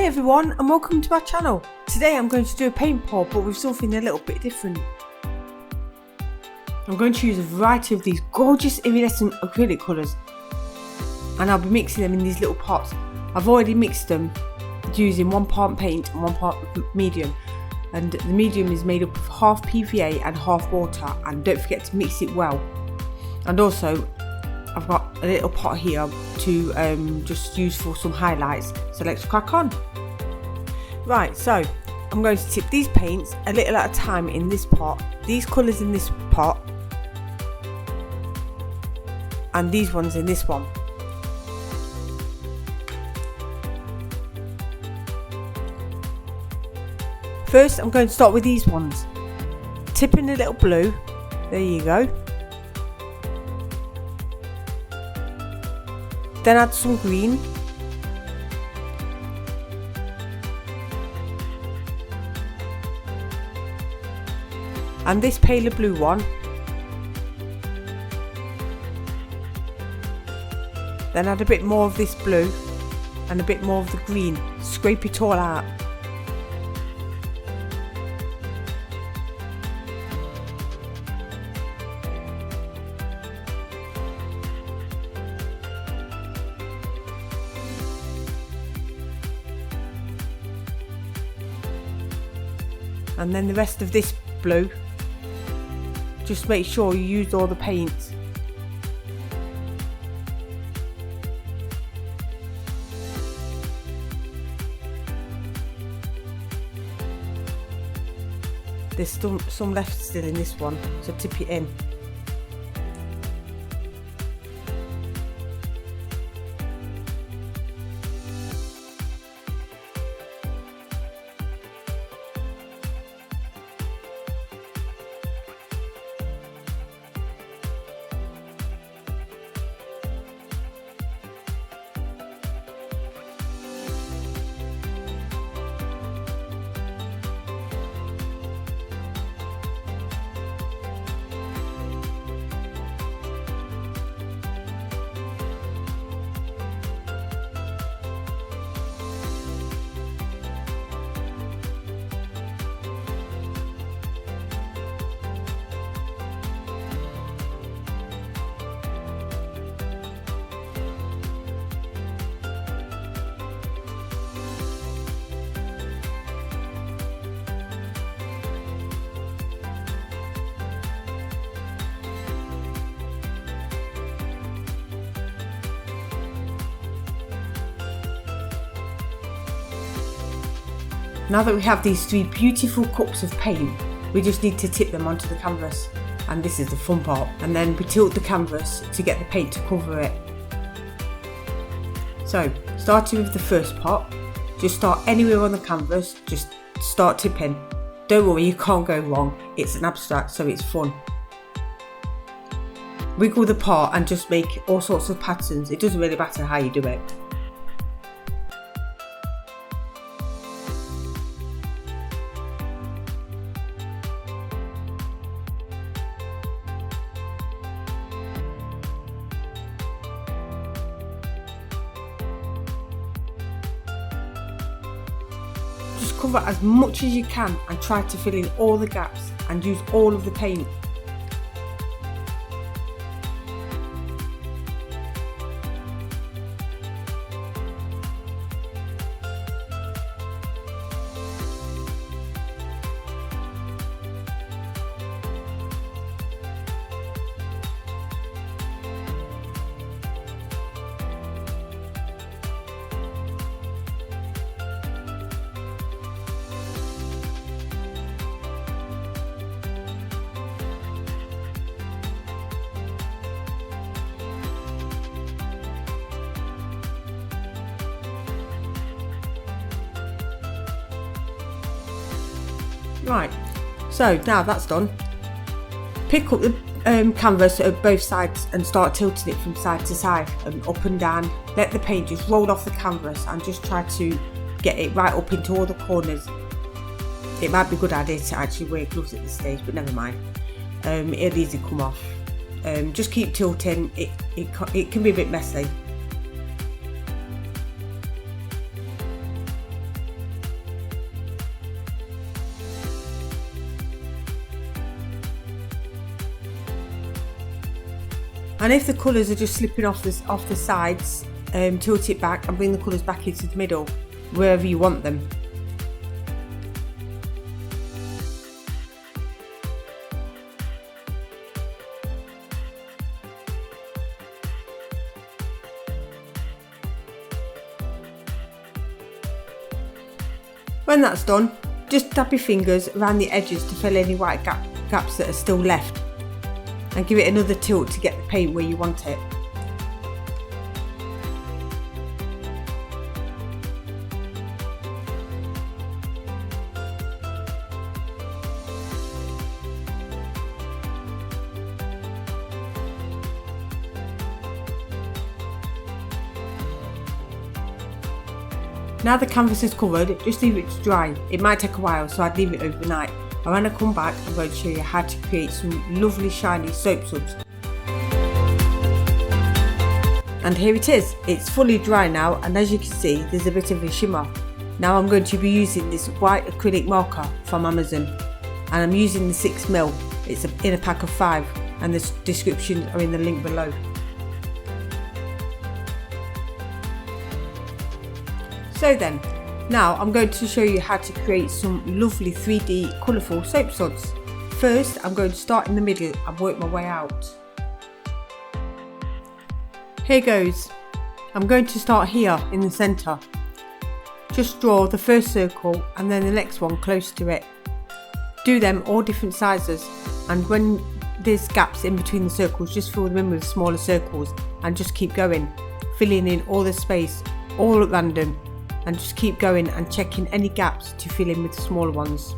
everyone and welcome to my channel. Today I'm going to do a paint pour but with something a little bit different. I'm going to use a variety of these gorgeous iridescent acrylic colours and I'll be mixing them in these little pots. I've already mixed them using 1 part paint and 1 part medium, and the medium is made up of half PVA and half water, and don't forget to mix it well. And also I've got a little pot here to just use for some highlights, so let's crack on. Right, so I'm going to tip these paints a little at a time in this pot, these colours in this pot and these ones in this one. First I'm going to start with these ones, tipping a little blue, there you go. Then add some green, and this paler blue one, then add a bit more of this blue and a bit more of the green, scrape it all out. And then the rest of this blue, just make sure you use all the paints. There's still some left still in this one, so tip it in. Now that we have these 3 beautiful cups of paint, we just need to tip them onto the canvas, and this is the fun part. And then we tilt the canvas to get the paint to cover it. So starting with the first pot, just start anywhere on the canvas, just start tipping. Don't worry, you can't go wrong, it's an abstract so it's fun. Wiggle the pot and just make all sorts of patterns, it doesn't really matter how you do it. Just cover as much as you can and try to fill in all the gaps and use all of the paint. Right, so now that's done, pick up the canvas at both sides and start tilting it from side to side and up and down. Let the paint just roll off the canvas and just try to get it right up into all the corners. It might be a good idea to actually wear gloves at this stage, but never mind, it'll easily come off. Just keep tilting, it can be a bit messy. And if the colours are just slipping off the sides, tilt it back and bring the colours back into the middle, wherever you want them. When that's done, just dab your fingers around the edges to fill any white gaps that are still left, and give it another tilt to get the paint where you want it. Now the canvas is covered, just leave it to dry. It might take a while, so I'd leave it overnight. And when I come back, I'm going to show you how to create some lovely shiny soap suds. And here it is. It's fully dry now, and as you can see, there's a bit of a shimmer. Now I'm going to be using this white acrylic marker from Amazon, and I'm using the 6mm. It's in a pack of 5, and the descriptions are in the link below. So then, now I'm going to show you how to create some lovely 3D colourful soap suds. First, I'm going to start in the middle and work my way out. Here goes. I'm going to start here in the centre. Just draw the first circle and then the next one close to it. Do them all different sizes, and when there's gaps in between the circles, just fill them in with smaller circles and just keep going, filling in all the space, all at random. And just keep going and checking any gaps to fill in with the smaller ones.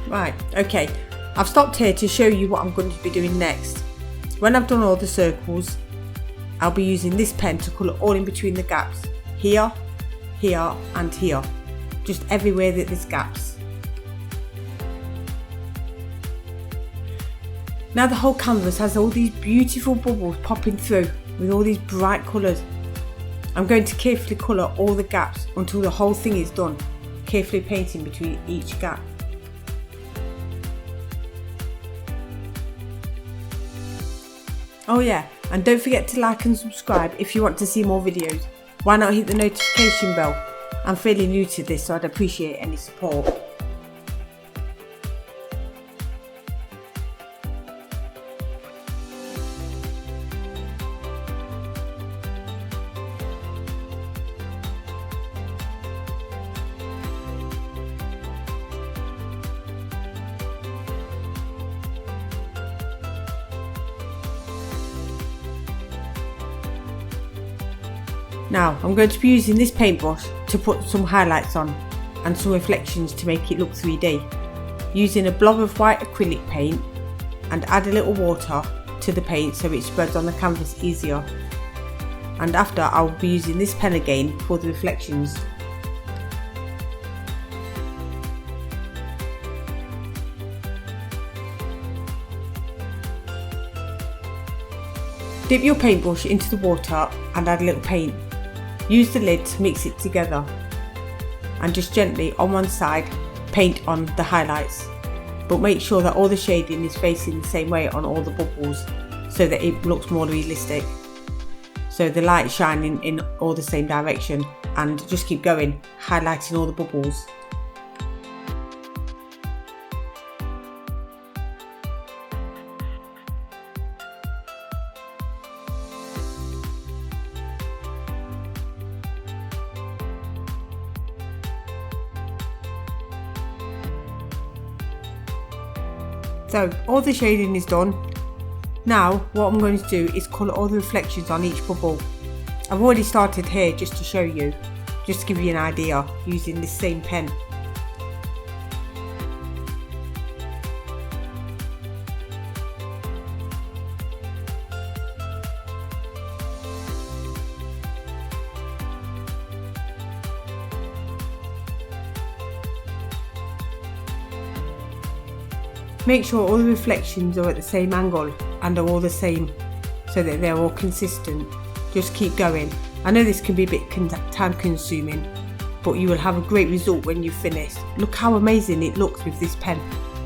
Right, okay, I've stopped here to show you what I'm going to be doing next. When I've done all the circles, I'll be using this pen to colour all in between the gaps. Here, here and here. Just everywhere that there's gaps. Now the whole canvas has all these beautiful bubbles popping through with all these bright colours. I'm going to carefully colour all the gaps until the whole thing is done, carefully painting between each gap. Oh yeah, and don't forget to like and subscribe if you want to see more videos. Why not hit the notification bell? I'm fairly new to this, so I'd appreciate any support. Now I'm going to be using this paintbrush to put some highlights on and some reflections to make it look 3D. Using a blob of white acrylic paint, and add a little water to the paint so it spreads on the canvas easier. And after, I will be using this pen again for the reflections. Dip your paintbrush into the water and add a little paint. Use the lid to mix it together, and just gently on one side paint on the highlights, but make sure that all the shading is facing the same way on all the bubbles so that it looks more realistic. So the light shining in all the same direction, and just keep going, highlighting all the bubbles. So all the shading is done. Now what I'm going to do is colour all the reflections on each bubble. I've already started here just to show you, just to give you an idea, using this same pen. Make sure all the reflections are at the same angle and are all the same so that they're all consistent. Just keep going. I know this can be a bit time consuming, but you will have a great result when you finish. Look how amazing it looks with this pen.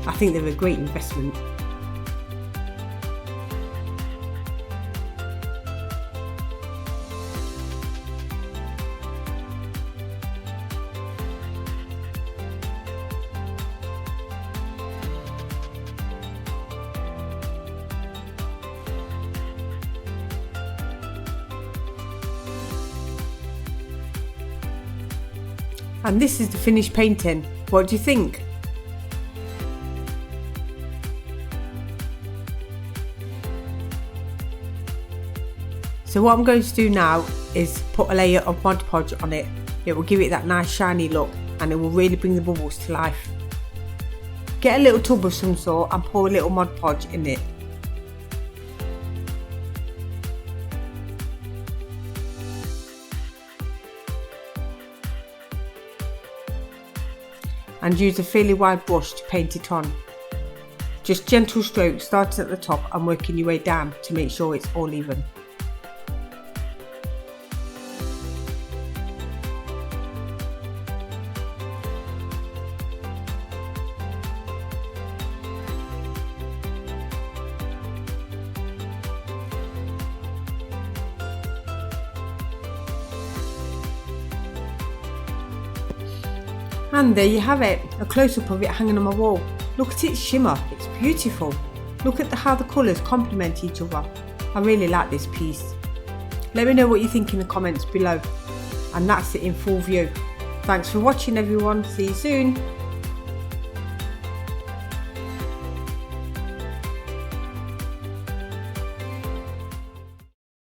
I think they're a great investment. And this is the finished painting. What do you think? So what I'm going to do now is put a layer of Mod Podge on it. It will give it that nice shiny look and it will really bring the bubbles to life. Get a little tub of some sort and pour a little Mod Podge in it. And use a fairly wide brush to paint it on. Just gentle strokes starting at the top and working your way down to make sure it's all even. And there you have it, a close-up of it hanging on my wall. Look at its shimmer, it's beautiful. Look at how the colours complement each other. I really like this piece. Let me know what you think in the comments below. And that's it in full view. Thanks for watching everyone, see you soon.